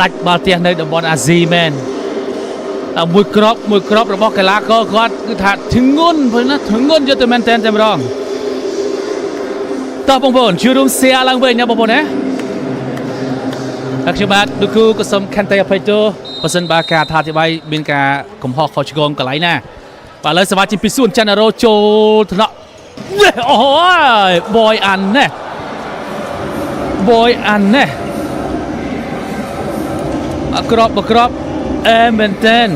ដាច់បាល់ទះនៅតំបន់អាស៊ីមែនតែមួយក្របរបស់កីឡាករគាត់គឺថាធ្ងន់ព្រោះណាធ្ងន់យកទៅមែនតែម្ដងតោះបងប្អូនជួយរួម share ឡើងវិញណាបងប្អូនណាខ្ញុំបាទលោកគ្រូក៏សូមខន្តីអភ័យទោសបើសិនបើការអធិប្បាយមានការកំហុសខុសឆ្គងកន្លែងណាបាទឥឡូវសមាជិកពីសួនច័ន្ទរោចូលថ្នាក់អូយ boy អានណាក្របអែមែនតែន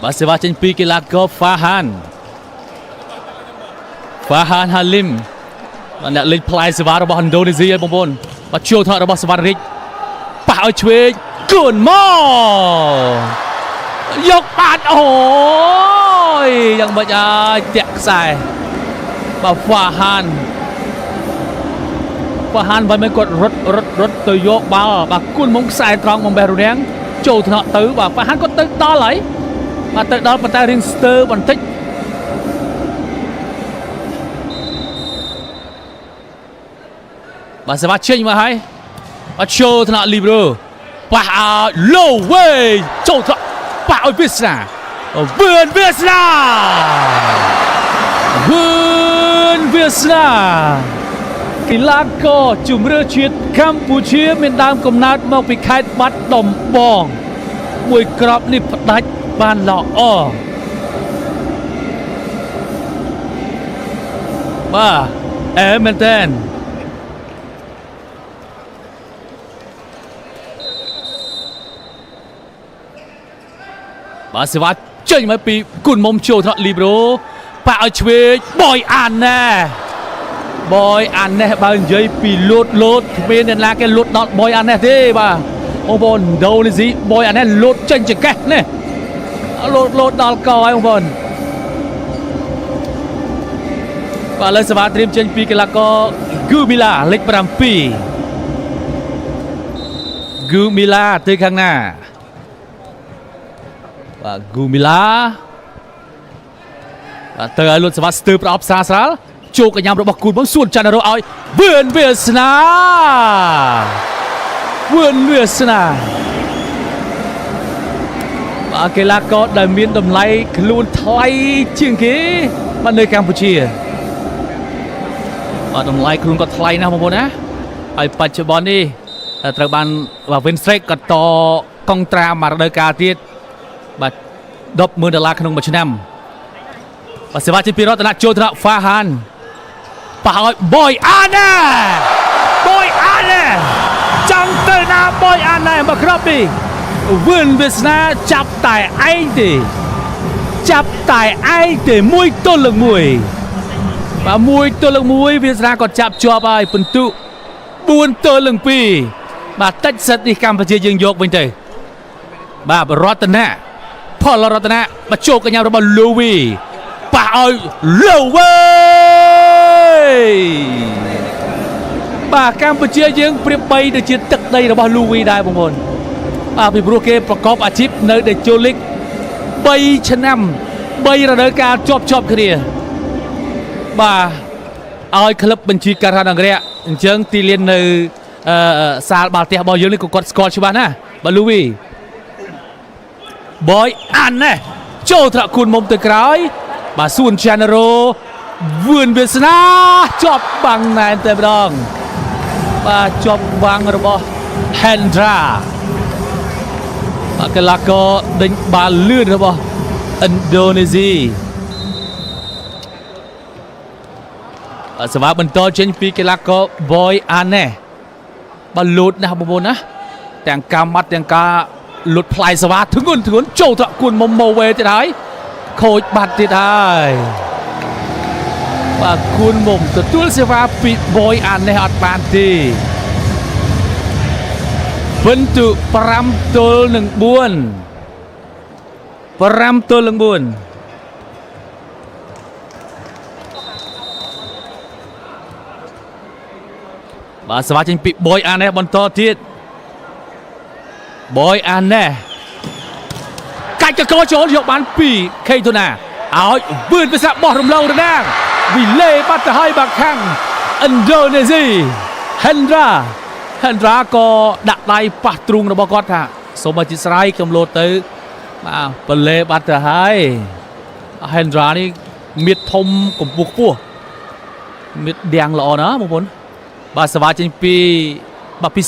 បាទសេវាចេញពីកីឡាករហ្វាហានហាលីមបាទអ្នកលេងផ្លែសេវារបស់ឥណ្ឌូនេស៊ីហើយបងប្អូនបាទចូលថតរបស់សវណ្ណរិទ្ធប៉ះឲ្យឆ្វេងគួនមកយកបាត់អូយយ៉ាងម៉េចហើយតាក់ខ្សែបាទហ្វាហានវិញមិនគាត់រត់ទៅយកបាល់បាទគួនមកខ្សែត្រង់បំបេះរនាំងចូលថ្នាក់ទៅបាទហ្វាហានគាត់ទៅដល់ហើយបាទទៅដល់ប៉ុន្តែរៀងស្ទើរបន្តិចបាទសេវាចេញមកហើយបាទចូលថ្នាក់លីប្រូប៉ះឲ្យ low way ចូលថ្នាក់ប៉ះឲ្យវាសនាកីឡាករជម្រើសជាតិកម្ពុជាមានដើមកំណើតមកពីខេត្តបាត់ដំបងមួយក្របនេះផ្ដាច់បានល្អបាទអែមែនតែនបាទសេវាចេញមកពីគុណមុំចូលថ្នាក់លីប្រូប៉ះឲ្យឆ្វេងបយអានណែបើនិយាយពីលោតគ្មានអ្នកណាគេលោតដល់បយអានណែទេបាទបងប្អូនឥណ្ឌូនេស៊ីបយអានណែលោតចេញចង្កេះនេះលោតដល់កហើយបងប្អូនបាទលើសេវាត្រៀមចេញពីកីឡាករហ្គូមីឡាលេខ7ហ្គូមីឡាទៅខាងណាបាទហ្គូមីឡាបាទទៅឲ្យលុតសេវាស្ទើរប្រអប់ស្រាលជោគកញ្ញារបស់គូនបងសួនច័ន្ទរោឲ្យវឿនវាសនាបាទកីឡាករដែលមានតម្លៃខ្លួនថ្លៃជាងគេបាទនៅកម្ពុជាបាទតម្លៃខ្លួនគាត់ថ្លៃណាស់បងប្អូនណាហើយបច្ចុប្បន្ននេះត្រូវបានបាទ Winstreak ក៏តកុងត្រាមករដូវកាលទៀតបាទ$10,000ក្នុងមួយឆ្នាំបាទសេវាជាពីរតនៈចូលថ្នាក់ហ្វាហានប៉ះឲ្យបយអានណាចង់ទៅណាបយអានណាមកគ្រាប់ពីវឿនវាសនាចាប់តែឯងទេមួយទល់នឹងមួយបាទមួយទល់នឹងមួយវាសនាក៏ចាប់ជាប់ហើយពិន្ទុ4ទល់នឹង2បាទតិចសិតនេះកម្ពុជាយើងយកវិញទៅបាទរតនៈផលរតនៈមកជោគកញ្ញារបស់លូវីប៉ះឲ្យលូវីបាទកម្ពុជាយើងប្រៀបបីទៅជាទឹកដីរបស់លូវីដែរបងប្អូនបាទពីព្រោះគេប្រកបអាជីពនៅដេជោលីក3ឆ្នាំ3រដូវកាលជាប់គ្នាបាទឲ្យក្លឹបបញ្ជីការហានអង្រែអញ្ចឹងទីលាននៅសាលបាល់ទះរបស់យើងនេះក៏គាត់ស្គាល់ច្បាស់ណាបាទលូវីបយអានណែចូលថ្នាក់គូនមុំទៅក្រោយបាទសួនច័ន្ទរោវឿនវាសនាជាប់បាំងណែនតែម្ដងបាទជាប់បាំងរបស់ Hendra បាទកីឡាករដេញបាល់លឿនរបស់ឥណ្ឌូនេស៊ីសេវាបន្តចេញពីកីឡាករបយអានណែបាទលូតណាស់បងប្អូនណាទាំងការម៉ាត់ទាំងការលុតផ្លាយសេវាធ្ងន់ចូលថ្នាក់គួនមុំម៉ូវេទៀតហើយខូចបាត់ទៀតហើយបាទគួនមុំទទួលសេវាពីបយអានណែអត់បានទេពិន្ទុ5ទល់នឹង4បាទសេវាចេញពីបយអានណែបន្តទៀតបយអានណែកាច់កកចូលយកបាន2ខេតុណាឲ្យវឿនពិសាបោះរំលងរណាង vì lê bắt hai bạc khang Indonesia Hendra có đặt tay bắt trung nó bao quát hả số mà chỉ sai cầm lột tới mà bật lê bắt hai Hendra đi miệt thông của buộc vua miệt đèn lọ đó một bốn bà sẽ vào trên bà bị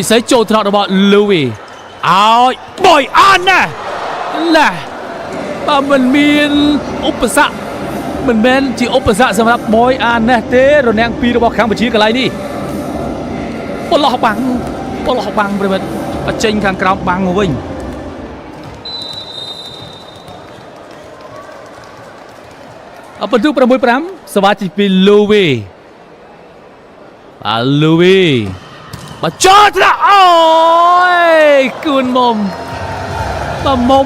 sấy trộn thọ đó Louis áo bồi an nè là bà mình miền úp sạ mình bên chỉ úp sạสำหรับบอยอันนะเต้เราแนงปีเราบอกข้างบัญชีกันไรนี่ปลอกบังไปเลยปัจจัยข้างกลางบังมาวิ่งเอาประตูประมวยประมสวัสดีปีลูวีมาจอดละโอ้ยกุน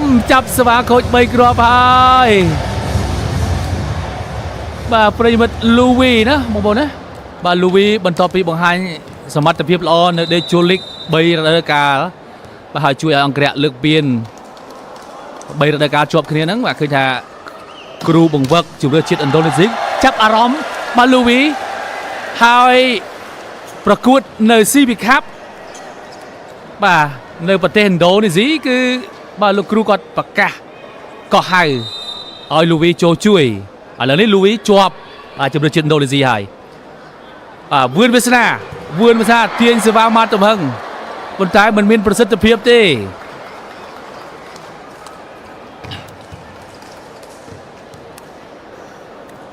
มจับสวาโคตรไม่กลัวพายบ่าประยุทธ์ลูวีนะมองบนนะบ่าลูวีบรรทอปีบางไฮสมัติเพียบล้อในเดจูลิกใบระดับกาบ่าหาช่วยอังกฤษเลือกเปลี่ยนใบระดับกาจบคืนนี้นั่งว่าคือถ้ากรูบังเวิร์กจุดเรือชิดอินโดนีเซียจับอารมณ์บ่าลูวีไฮประกวดในซีบีคัพบ่าในประเทศอินโดนีเซียคือบ่าลูกครูก็ประกาศก็ให้เอาลูวีโจช่วยอะไรนี่ลูวีจวบจะเป็นเชิญโดนีเซียให้วืนเวสนาเตียนสว่างมาตะพังบนท้ายมันมีประสิทธิภาพดี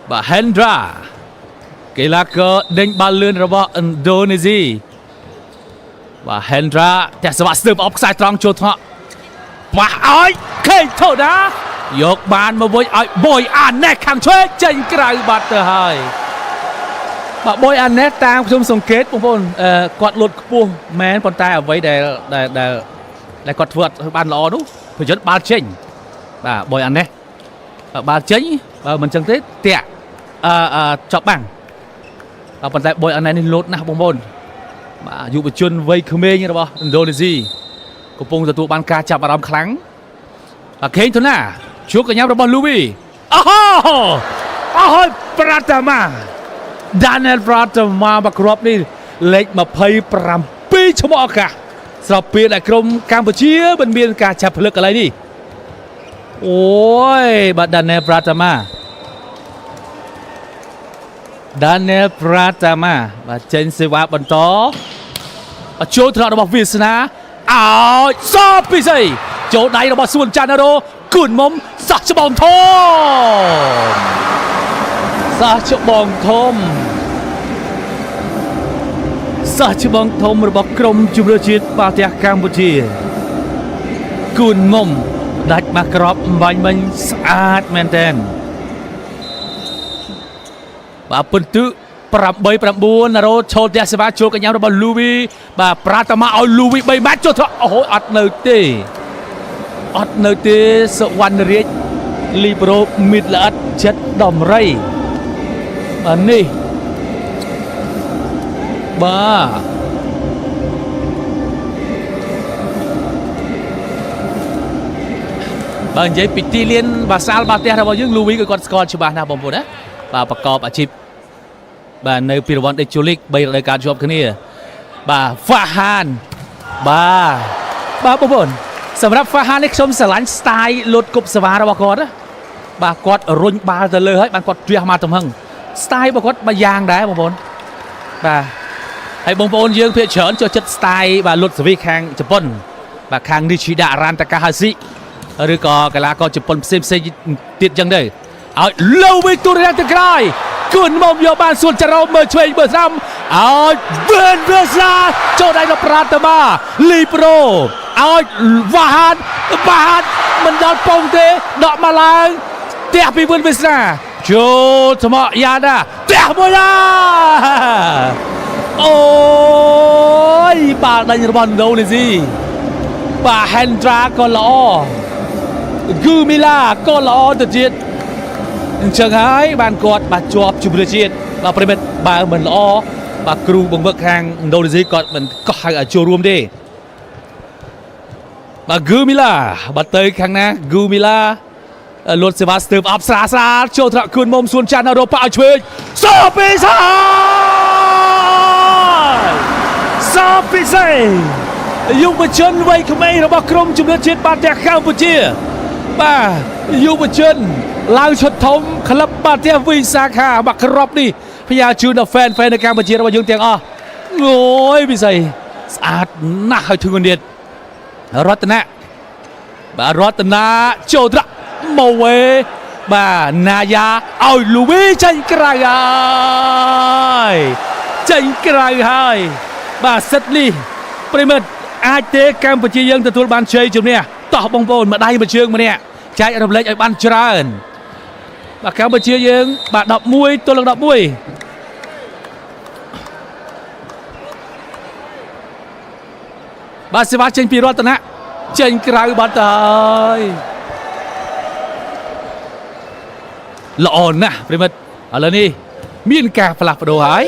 บ่าเฮนดรากีฬาก็เด้งบอลเลื่อนระบบอินโดนีเซียบ่าเฮนดราแต่สวัสดิ์เติมออกสายตรองโจทย์บ่าอ้อยเคยโทษนะยกบานมาบอยอันแน่ขังช่วยเจนกลายบัตเตอร์ไฮบ่าบอยอันแน่ตามชมสังเกตพวกผมกอดหลุดปูแมนปนตายเอาไว้ได้กอดเวิร์ดบานล้อดูเพื่อจะบาเจนบ่าบอยอันแน่บาเจนมันจังเตะเตะจับบังปนตายบอยอันแน่นี่ลดนะพวกผมอยู่ประจุนไว้คือเมย์นี่หรอบ่อินโดนีเซียก็ปงตัวบานกาจับอารมณ์ครั้งเคนโทน่าชุกกันยับระบอลลูวีอ้าวปราตมาดานิเอลปราตมาบักรอบนี่เล็กมาเพย์ปรำปีชมอกะสอบเปลี่ยนไอ้กรมกัมพูชีเป็นเบียนการจับผลึกอะไรนี่โอ้ยบัดดานิเอลปราตมาบัดเจนซิวาบันโตโจทย์ระบบวิสนาอ้าวซอปีใส่โจไดระบบส่วนจานาโรกุนมสัชบองทมระบบกรมจุลจิตปาเตียกัมพูชีกุนมดัดมากรอบบันมันสะอาดแมนเทนบาปนตุปรับใบปรับบัวนารโชเตียสบาโชกันยังระบบลูวีบาปราตมาเอาลูวีใบแมทโจทย์โอ้โหอัดเนตีสวรรค์เรียกลีโปรมิดลัดเช็ดดอมไรอันนี้บ้าบางใจปิดที่เลี้ยนบาซาลบาเตียเราบอกยังลูวีกับกอดสกอร์ชิบานะผมพูดนะบาประกอบอาชีพบาในปีวันเดจูลิกใบรายการจบคืนนี้บาฟาฮานบาผมพูดสำหรับฟาฮานิกชมสลันสไตล์ลดกบสวาระบกอดนะบากอดรุนบาแต่เลยให้บางกอดเรียมาตมหังสไตล์บากอดมาย่างได้บางคนบาให้บางคนยืงเพื่อเฉินจะจัดสไตล์บาลดสวีแข่งญี่ปุ่นบาแข่งดิชิดารันตะกาฮาซิหรือก็กลาก็ญี่ปุ่นเซมติดยังได้เอาเลวิตูเรียนตะกรายกุนมอมโยบานส่วนจะเราเมื่อช่วยเบอร์ซ้ำเอาเบอร์ซาโจได้กับปราตมาลีโปรเอาวาฮันมันดอดปงเตะดอกมาลางเตะไปบนเบสนาโจทมยาดาเตะมวยาโอ้ยบาดันบอลโดนสิบาเฮนดราก็ล้อกูมิลาก็ล้อตัวจีดเชิงหายบานกอดบาจวบจุบเรือจีดบาประเมินบาเหมือนล้อบากรูบังเบิกแข่งโดนสิกอดมันก็ให้โจรวมดีบากูมิลาบาเตยข้างนะกูมิลา លួនសេវាស្ទើបអបស្រាស្រាចូលថ្នាក់គួនមុំសួនច័ន្ទរប៉ាឆ្វេងសពីសាយុវជនវ័យក្មេងរបស់ក្រុមជំនឿជាតិបាល់ទះកម្ពុជាបាទយុវជនឡើងឈុតធំក្លឹបបាល់ទះវិសាខាបាក់ក្របនេះផ្ញើជូនដល់ហ្វេននៅកម្ពុជារបស់យើងទាំងអស់អូយពិសេសស្អាតណាស់ហើយធឿនទៀតរតនៈបាទរតនាចូលត្រាក់ម៉ូវេបាទណាយ៉ាឲ្យលូវីចេញក្រៅហើយចេញក្រៅហើយបាទសិតនេះប្រិមិត្តអាចទេកម្ពុជាយើងទទួលបានជ័យជំនះតោះបងប្អូនម្ដាយមួយជើងម្នាក់ចែករំលែកឲ្យបានច្រើនបាទកម្ពុជាយើងបាទ11ទល់នឹង11បាទសេវាចេញពីរតនៈចេញក្រៅបាត់ហើយល្អណាស់ប្រិមិត្តឥឡូវនេះមានការផ្លាស់ប្ដូរហើយ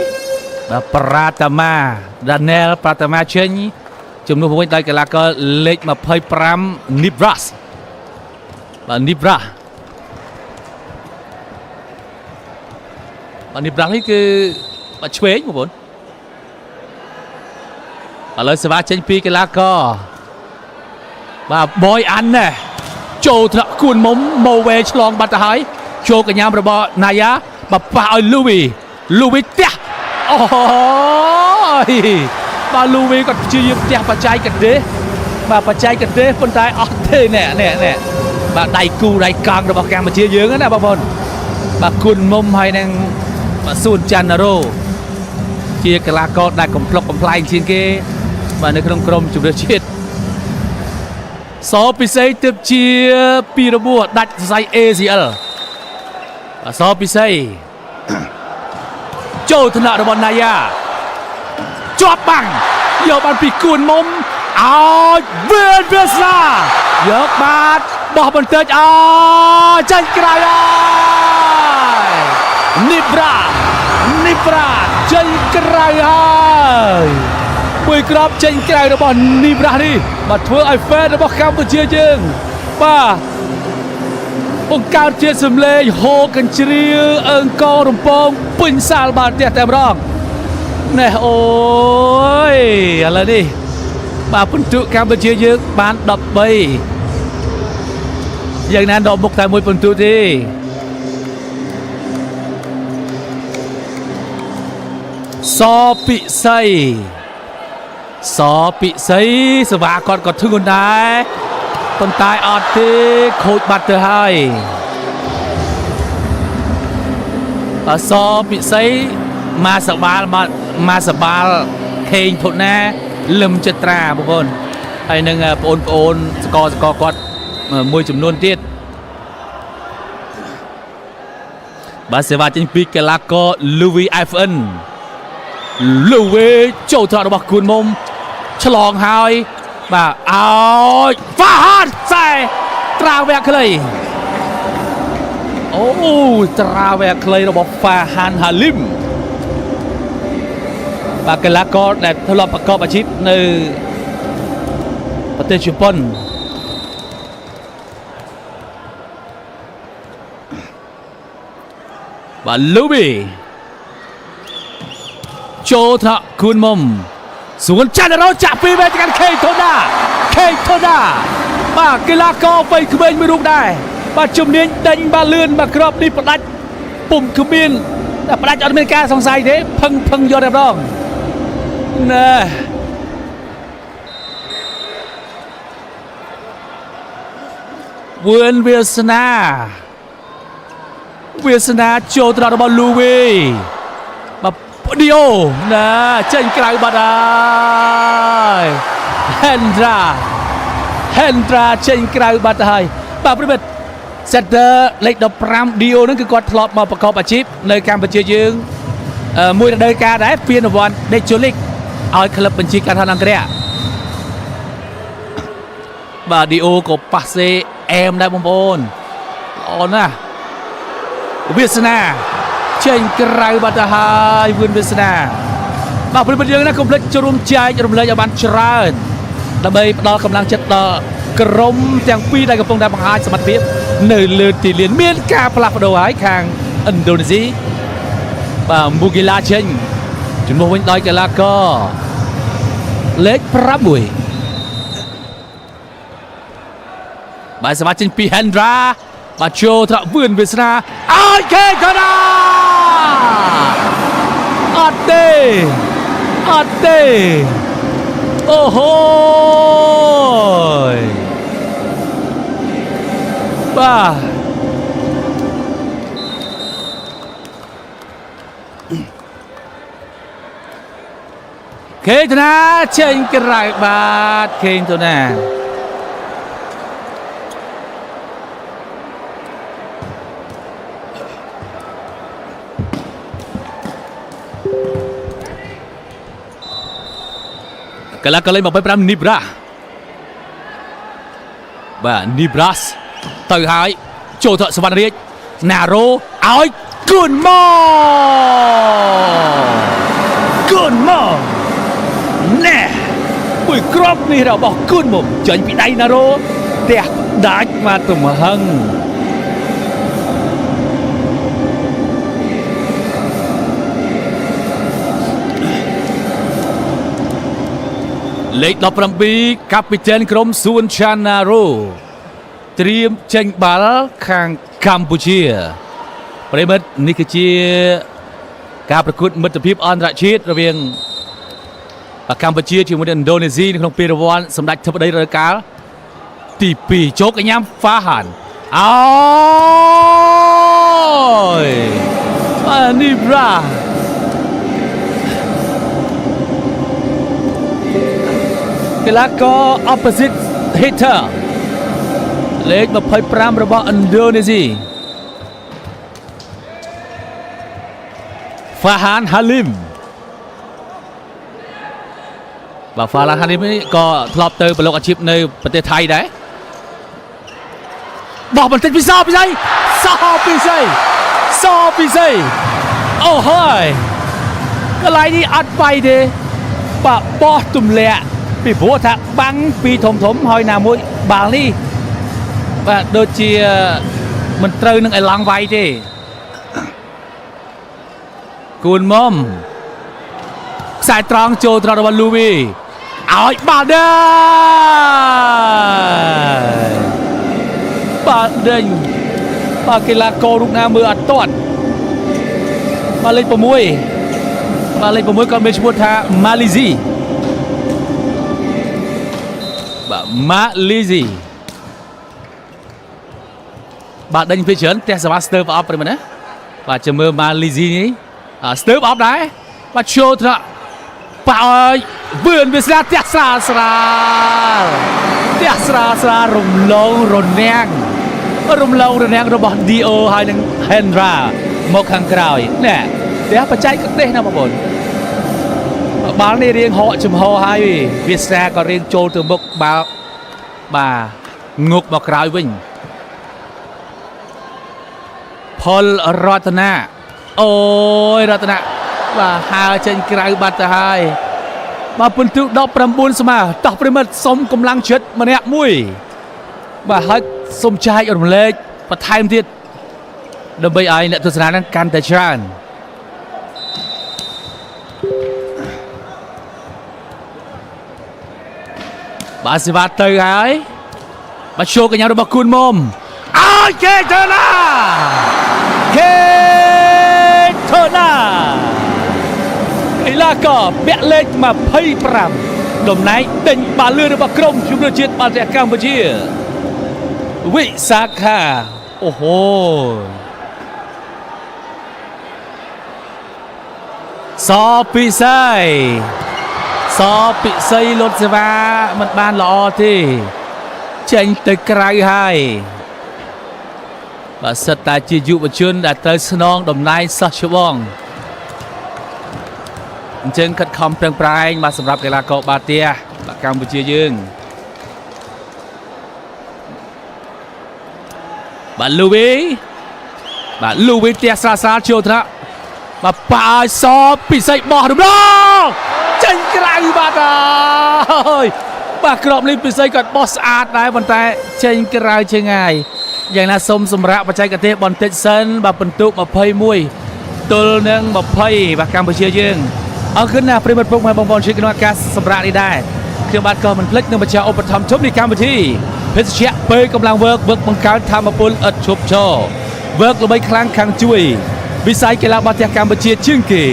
បាទប្រាតាមាដាណែលប្រាតាមាចេញជំនួសវិញដោយកីឡាករលេខ25នីប្រាស់បាទនីប្រាស់នេះគឺបាត់ឆ្វេងបងប្អូនឥឡូវសេវាចេញពីកីឡាករបាទបយអាន់ណាចូលថ្នាក់គួនមុំម៉ូវេឆ្លងបាត់ទៅហើយចូលកញ្ញារបស់ណាយ៉ាបាទប៉ះឲ្យលូវីទះអូយបាទលូវីគាត់ព្យាយាមផ្ទះបច្ចេកទេសបាទបច្ចេកទេសប៉ុន្តែអត់ទេណែបាទដៃគូដៃកង់របស់កម្ពុជាយើងណាបងប្អូនបាទគុណមុំហើយនឹងបាទសួនច័ន្ទរោជាកីឡាករដែលកំប្លុកកំ pl ែងជាងគេបាទនៅក្នុងក្រុមជម្រើសជាតិសពិសីទើបជាពីរបួសដាច់សរសៃ ACL បាទសពិសីចូលថ្នាក់របស់ណាយ៉ាជាប់បាំងយកបានពីគួនមុំឲ្យវាសាយកបាត់បោះបន្តិចចេញក្រៅហើយនីប្រាចេញក្រៅហើយមួយគ្រាប់ចេញក្រៅរបស់នីប្រានេះបាទធ្វើឲ្យហ្វេនរបស់កម្ពុជាយើងបាទបង្កើតជាសម្លេងហូកញ្ជ្រៀវអើងករំពងពេញសាលបាល់ទះតែម្ដងណែអូយឥឡូវនេះបាទពិន្ទុកម្ពុជាយើងបាន13យ៉ាងណាដកមុខតែមួយពិន្ទុទេសពិសីសវាគាត់ក៏ធឹងដែរប៉ុន្តែអត់ទេខូចបាត់ទៅហើយសពិសីមកសបាលខេងធុណាលឹមចិត្រាបងប្អូនហើយនឹងបងប្អូនសកគាត់មួយចំនួនទៀតបាទសេវាចេញពីកីឡាករលូវី FN លូវីចូលថ្នាក់របស់គួនមុំឆ្លងហើយបាទឲ្យហ្វាហានខ្សែត្រាវែកខ្លីអូត្រាវែកខ្លីរបស់ហ្វាហានហាលីមបាទកីឡាករដែលធ្លាប់ប្រកបអាជីពនៅប្រទេសជប៉ុនបាទលូវីចូលថ្នាក់គួនមុំសួនច័ន្ទរោចាក់ពីវេទៅកាន់ខេងធូណាបាទកីឡាករវ័យក្មេងមួយរូបដែរបាទជំនាញដេញបាល់លឿនបាទក្របនេះផ្ដាច់ពុំគ្មានតែផ្ដាច់អត់មានការសង្ស័យទេផឹងយកតែម្ដងណែវឿនវាសនាចូលត្រង់របស់លូវីបាទឌីអូណាចេញក្រៅបាត់ហើយហេនត្រាចេញក្រៅបាត់ហើយបាទប្រិមិត្ត Setter លេខ15ឌីអូហ្នឹងគឺគាត់ធ្លាប់មកប្រកបអាជីពនៅកម្ពុជាយើងមួយរដូវកាលដែរពានរង្វាន់ Nature League ឲ្យក្លឹបបញ្ជាការឋានអន្តរជាតិបាទឌីអូក៏ប៉ាសេអែមដែរបងប្អូនល្អណាស់វាសនាចេញក្រៅបាត់ទៅហើយវឿនវាសនាបាទប្រិមិត្តយើងណាកុំភ្លេចចូលរួមចែករំលែកឲ្យបានច្រើនដើម្បីផ្ដល់កម្លាំងចិត្តដល់ក្រុមទាំងពីរដែលកំពុងតែបង្ហាញសមត្ថភាព នៅលើទីលានមានការផ្លាស់ប្ដូរហើយខាងឥណ្ឌូនេស៊ីបាទមូគីឡាចេញជំនួសវិញដោយកីឡាករលេខ6បាទសមាជិកពី Hendra បាទចូលត្រក់វឿនវាសនាឲ្យគេក៏ណាអត់ទេអូហូយបាទខេងទៅណាចេញក្រៅបាទខេងទៅណាកីឡាករលេខ25នីប្រាបាទនីប្រាសទៅហើយចូលទៅសវណ្ណរាជណារ៉ូឲ្យគូនមកណែមួយគ្រាប់នេះរបស់គូនមកចេញពីដៃណារ៉ូផ្ទះដាច់មកទំហឹងលេខ17កាពីតានក្រុមសួនឆាណារ៉ូត្រៀមចេញបាល់ខាងកម្ពុជាប្រិមិត្តនេះគឺជាការប្រកួតមិត្តភាពអន្តរជាតិរវាងកម្ពុជាជាមួយនឹងឥណ្ឌូនេស៊ីនៅក្នុងពេលរង្វាន់សម្ដេចធិបតីរដូវកាលទី2ជោគកញ្ញាហ្វាហានអើយនេះប្រាកីឡាករ opposite hitter លេខ25របស់ឥណ្ឌូនេស៊ីហ្វាហានហាលីមបាទហ្វាហានហាលីមនេះក៏ធ្លាប់ទៅប្រឡូកអាជីពនៅប្រទេសថៃដែរបោះបន្តិចពីសពិសីអូហើយកន្លែងនេះអត់បាយទេបាទបោះទម្លាក់ពីព្រោះថាបាំងពីធំហើយណាមួយបាល់នេះបាទដូចជាមិនត្រូវនឹងឲ្យឡងវាយទេគូនមុំខ្សែត្រង់ចូលត្រង់របស់លូវីឲ្យបាល់ដែរបាល់ដេញបាទកីឡាកររូបណាមើលអត់ទាន់បាទលេខ6គាត់មានឈ្មោះថាម៉ាលីស៊ីបាទម៉ាលីស៊ីបាទដេញពីច្រើនផ្ទះសវ៉ាស្ទើបអប់ព្រមណាបាទចាំមើលម៉ាលីស៊ីនេះស្ទើបអប់ដែរបាទចូលត្រកប៉អើយវឿនវាស្រាផ្ទះស្រាលរំលងរនាំងរបស់ DO ហើយនឹង Hendra មកខាងក្រោយណែផ្ទះបច្ចេកទេសណាបងប្អូនបាល់នេះរៀងហកចំហហើយវាស្រាក៏រៀងចូលទៅមុខបាល់បាទងុកមកក្រោយវិញផលរតនាអូយរតនាបាទហើចេញក្រៅបាត់ទៅហើយបាទពិន្ទុ19ស្មើតោះប្រិមិត្តសុំកម្លាំងចិត្តម្នាក់មួយបាទហើយសុំចែករំលែកបន្ថែមទៀតដើម្បីឲ្យអ្នកទស្សនានឹងកាន់តែច្រើនបាទសេវាទៅហើយបាទជោគកញ្ញារបស់គូនមុំឲ្យគេទៅណាកីឡាករពាក់លេខ25តំណែងដេញបាល់លឿនរបស់ក្រុមជម្រើសជាតិបាល់ទះកម្ពុជាវិសាខាអូហូសពិសីលុតសេវាមិនបានល្អទេចេញទៅក្រៅហើយបាទសិតតែជាយុវជនដែលត្រូវស្នងតំណែងសិស្សច្បងអញ្ចឹងខិតខំប្រឹងប្រែងបាទសម្រាប់កីឡាករបាល់ទះបាទកម្ពុជាយើងបាទលូវីទះស្រាលចូលថ្នាក់បាទប៉ាឲ្យសពិសីបោះរំលងចេញក្រៅបាទហើយបាទក្របនេះពិសីគាត់បោះស្អាតដែរប៉ុន្តែចេញក្រៅឆ្ងាយ យ៉ាងណាសូមសម្រាប់បច្ចេកទេសបន្តិចសិនបាទបន្ទុក21ទល់នឹង20បាទកម្ពុជាយើងអរគុណណាប្រិមត្តពុកម៉ែបងប្អូនជួយក្នុងឱកាសសម្រាប់នេះដែរខ្ញុំបាទក៏មិនភ្លេចនឹងបញ្ជាឧបត្ថម្ភជុំនៃកម្មវិធីភេសជ្ជៈពេលកម្លាំងវើកបង្កើនធម៌ពលឥតឈប់ឈរវើកល្បីខ្លាំងខាងជួយវិស័យកីឡាបាល់ទះកម្ពុជាជាងគេ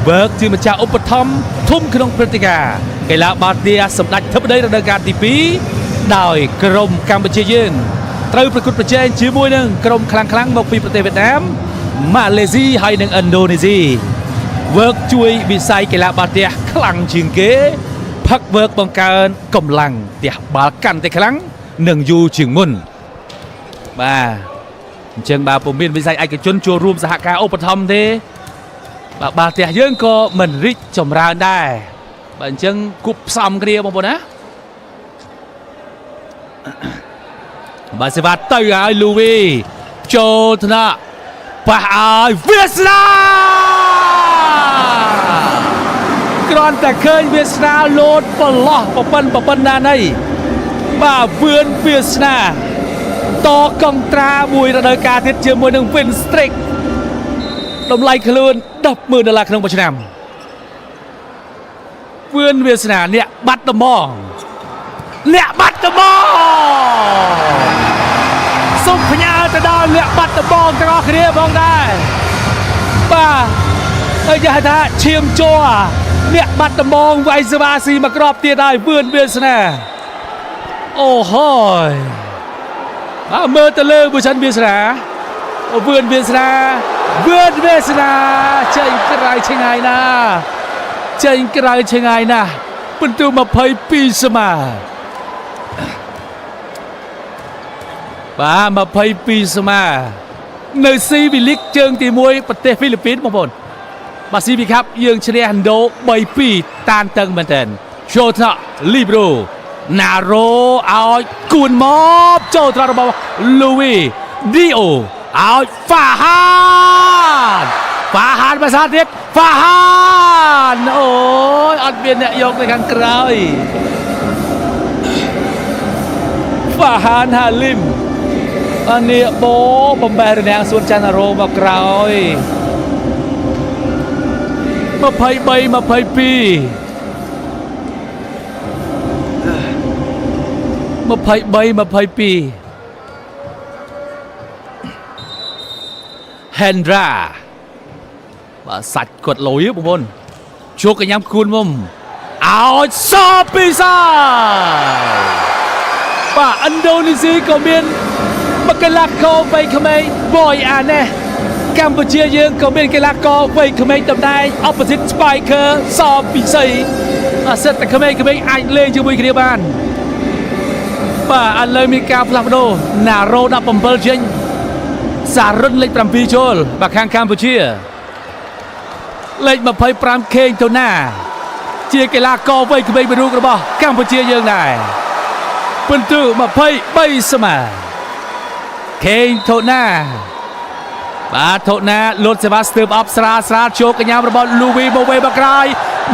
វើកជាម្ចាស់ឧបត្ថម្ភធំក្នុងព្រឹត្តិការណ៍កីឡាបាល់ទះសម្ដេចធិបតីរដូវកាលទី2ដោយក្រុមកម្ពុជាយើងត្រូវប្រកួតប្រជែងជាមួយនឹងក្រុមខ្លាំងៗមកពីប្រទេសវៀតណាមម៉ាឡេស៊ីហើយនិងឥណ្ឌូនេស៊ីវើកជួយវិស័យកីឡាបាល់ទះខ្លាំងជាងគេផឹកវើកបង្កើនកម្លាំងទះបាល់កាន់តែខ្លាំងនិងយូរជាងមុនបាទអញ្ចឹងបើពុំមានវិស័យឯកជនចូលរួមសហការឧបត្ថម្ភទេបាទបាល់ទះយើងក៏មិនរីកចម្រើនដែរបាទអញ្ចឹងគប់ផ្សំគ្នាបងប្អូនណាបាទសេវាទៅហើយលូវីចូលថ្នាក់ប៉ះឲ្យវាសនាគ្រាន់តែឃើញវាសនាលោតប្រឡោះប៉ុណ្ណាណីបាទវឿនវាសនាតកងត្រាមួយរដូវកាលទៀតជាមួយនឹង Win Streak តម្លៃខ្លួន$10,000ក្នុងមួយឆ្នាំវឿនវាសនាអ្នកបាត់ដំបងសូមផ្ញើទៅដល់អ្នកបាត់ដំបងទាំងអស់គ្នាផងដែរបាទហើយនិយាយថាឈាមជ័រអ្នកបាត់ដំបងវាយសវ៉ាស៊ីមកក្របទៀតហើយវឿនវាសនាអូហើយបាទមើលទៅលើបុជនវាសនាវឿនវាសនាចេញក្រៅឆ្ងាយណាស់ពិន្ទុ22ស្មើបាទ22ស្មើនៅស៊ីវីលីកជើងទី1ប្រទេសហ្វីលីពីនបងប្អូនបាទស៊ីវីខាប់យើងឈ្នះឥណ្ឌូ 3-2 តានតឹងមែនទែនចូលថ្នាក់លីប្រូណារ៉ូឲ្យគួនមកចូលថ្នាក់របស់លូវីឌីអូឲ្យហ្វាហានភាសាទៀតហ្វាហានអូយអត់មានអ្នកយកទៅខាងក្រោយហ្វាហានហាលីមអានេះបំបែររាំងសួនច័ន្ទរោមកក្រោយ23-22 Hendra បាទសាច់គាត់លុយបងប្អូនជួកកញ្ញាំគួនមុំឲ្យសពីសាបាទឥណ្ឌូនេស៊ីក៏មានមកកីឡាករវ័យក្មេងបយអាណេះកម្ពុជាយើងក៏មានកីឡាករវ័យក្មេងតំណែង opposite spiker សពីសីអាសិតតែក្មេងអាចលេងជាមួយគ្នាបានបាទឥឡូវមានការផ្លាស់ប្ដូរណារ៉ូ17ចេញសារ៉ុនលេខ7ចូលបាទខាងកម្ពុជាលេខ25ខេងតូណាជាកីឡាករវ័យក្មេងមួយរូបរបស់កម្ពុជាយើងដែរពិន្ទុ23ស្មើខេងតូណាបាទតូណាលូតសេវាស្ទើបអបស្រាលជោគកញ្ញារបស់លូវីមកវេបក្រោយ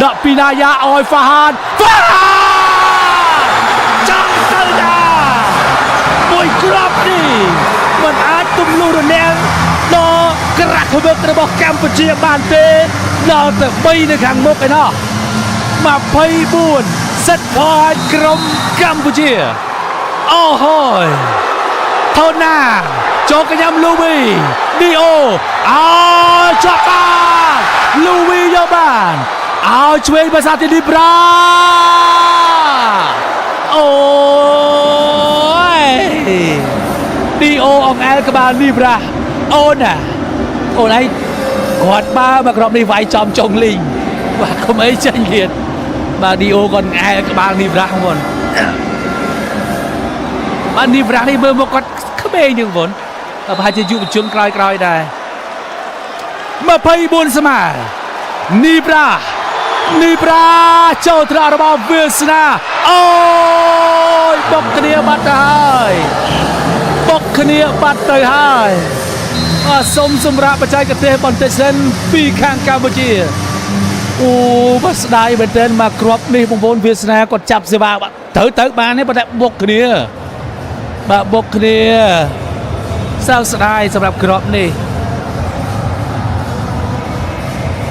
ដកពីណាយ៉ាអោយហ្វាហានចាំទៅណាមួយគ្រាប់នេះមិនអាចទម្លុះរនាំងដល់ក្រាស់ធ្វើរបស់កម្ពុជាបានទេដល់ទៅ3នៅខាងមុខឯណោះ24សិតផាយក្រុមកម្ពុជាអូហើយថូណាចូលកញ្ញាំលូវីឌីអូឲ្យជាប់បានលូវីយកបានឲ្យឆ្វេងភាសាទីឌីប្រាអូយឌីអូអងអែលក្បាលនេះប្រាអូនឯងគាត់បើមកក្រុមនេះវាយចំចុងលីងបាទកុំអីចេញទៀតបាទឌីអូគាត់អែលក្បាលនេះប្រាហ្នឹងបាទនេះប្រានេះមើលមកគាត់ក្មេងជាងបងប្រហែលជាយុវជនក្រោយដែរ24ស្មើនីប្រាចូលត្រារបស់វាសនាអូយបុកគ្នាបាត់ទៅហើយសូមសម្រាប់បច្ចេកទេសបន្តិចសិនពីខាងកម្ពុជាអូបាទស្ដាយមែនទែនមកគ្រាប់នេះបងប្អូនវាសនាគាត់ចាប់សេវាបាត់ទៅបានទេប៉ុន្តែបុកគ្នា เศร้าสดายสำหรับกรอบนี่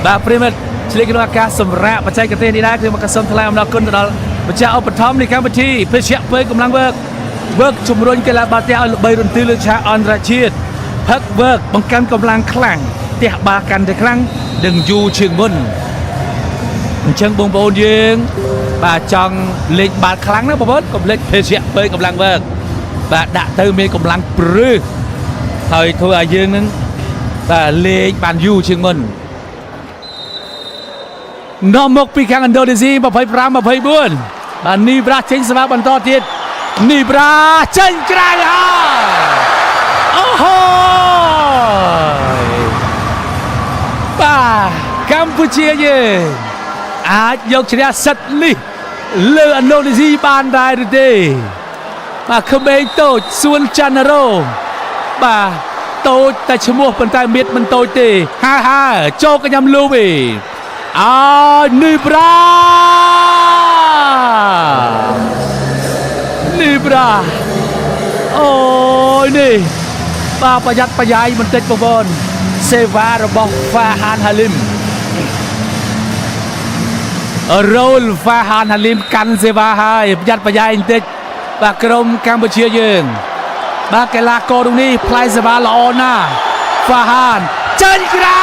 แบบพรีเมียร์ชลิกนวากาสำราปัจจัยกระเตนนี้ได้คือมันกระสมทลายอำนาจคนตลอดปัจจัยเอาปฐมในการบัญชีเพื่อเชี่ยเพื่อกำลังเวิร์กชุมรุนกีฬาบาเตียใบรุนตีเลือดชาอันราชีดพักเวิร์กบังกันกำลังคลั่งเตะบากันแต่ครั้งดึงยูเชิงบนเชิงบงโบนยิงบาจังเล็กบาครั้งนะบอสกับเล็กเพื่อเชี่ยเพื่อกำลังเวิร์กบาดะเติมมีกำลังปรื้อเฮ้ยทัวร์ยิงนั้นบาเล็กบานยูเชิงบนนอมกปีแข่งอินโดนีเซียมาเผยพรามมาเผยบุญบานนีบราเชนสมาบันต่อทิศนีบราเชนกรายฮะโอ้โหป้ากัมพูชีเย่อาจยกชนะสัตลีเลืออินโดนีเซียบานได้หรือเปล่าป้าเขมรโตส่วนจันโรป้าโตแต่ชมัวเป็นตายเม็ดมันโตเตฮ่าโจกันยำลูบีนีบราโอ้ยนี่ป้าประหยัดประหยัดมันเต็มบนเซวาระบบฟาฮานฮาลิมโรลฟาฮานฮาลิมกันเซวาไฮประหยัดประหยัดเต็มป้ากรมกัมพูชียืนป้าเกลาโกตรงนี้พลายเซวาลอน่าฟาฮานเจนกรา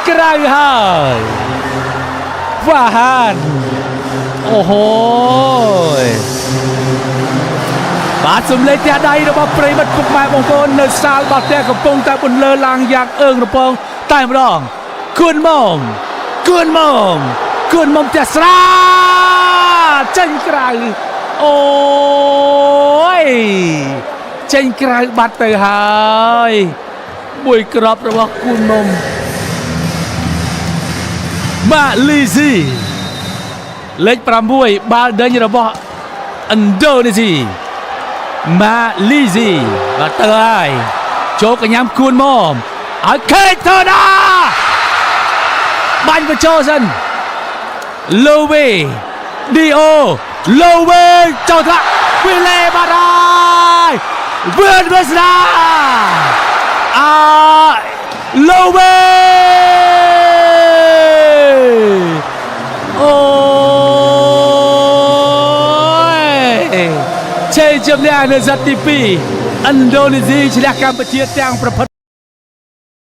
กระไรฮะว่าฮันโอ้โหบาดสมเล็กยาใดระบบปริมาณกุกไม้บางคนเนื้อซาลบาดแต่กับปงแต่บนเลอลางอยากเอิงระปองใต้มาดองกุนมองจะสระเจนกระไรโอ้ยเจนกระไรบาดเตอร์หายบุยกรอบระบบกุนมองมาลีซีเล็กปรำบุยบาลเดินระบบอินโดนีเซียมาลีซีบาเตอร์โจกันยำคูนมอมอาเคทโทนาบันประโจสันโลเวดีโอโลเวเจ้าทะวิเลบารายเบิร์นเวสนาโลเวโอ้ยเชยจำเนียนสัตติปีอินโดนีเซียชนะกัมพูชีแต่งประพฤติ